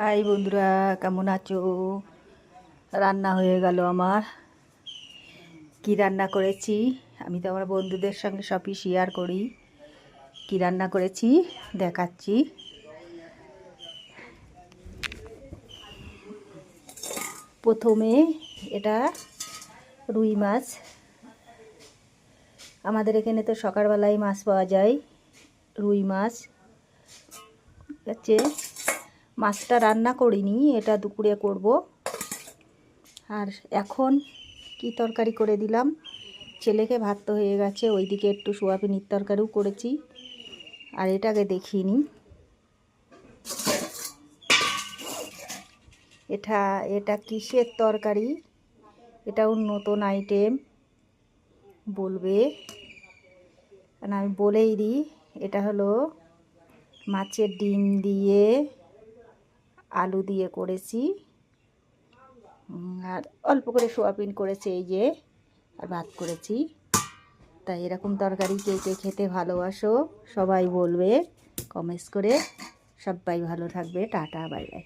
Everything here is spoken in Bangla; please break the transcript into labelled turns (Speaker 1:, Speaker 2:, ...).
Speaker 1: হাই বন্ধুরা, কেমন আছো? রান্না হয়ে গেল আমার। কি রান্না করেছি আমি তো আমার বন্ধুদের সঙ্গে সবই শেয়ার করি। কি রান্না করেছি দেখাচ্ছি। প্রথমে এটা রুই মাছ। আমাদের এখানে তো সকালবেলায় মাছ পাওয়া যায়, রুই মাছ হচ্ছে। মাছটা রান্না করিনি, এটা দুপুরে করব। আর এখন কি তরকারি করে দিলাম, ছেলেকে ভাত তো হয়ে গেছে, ওইদিকে একটু সোয়াবিনের তরকারিও করেছি। আর এটাকে দেখিনি, এটা এটা কিসের তরকারি, এটাও নতুন আইটেম বলবে। আমি বলেই দিই, এটা হলো মাছের ডিম দিয়ে আলু দিয়ে করেছি। আর অল্প করে সোয়াবিন করেছি এই যে, আর ভাত করেছি। তাই এরকম তরকারি কে কে খেতে ভালোবাসো সবাই বলবে কমেন্টস করে। সবাই ভালো থাকবে, টাটা, বাই বাই।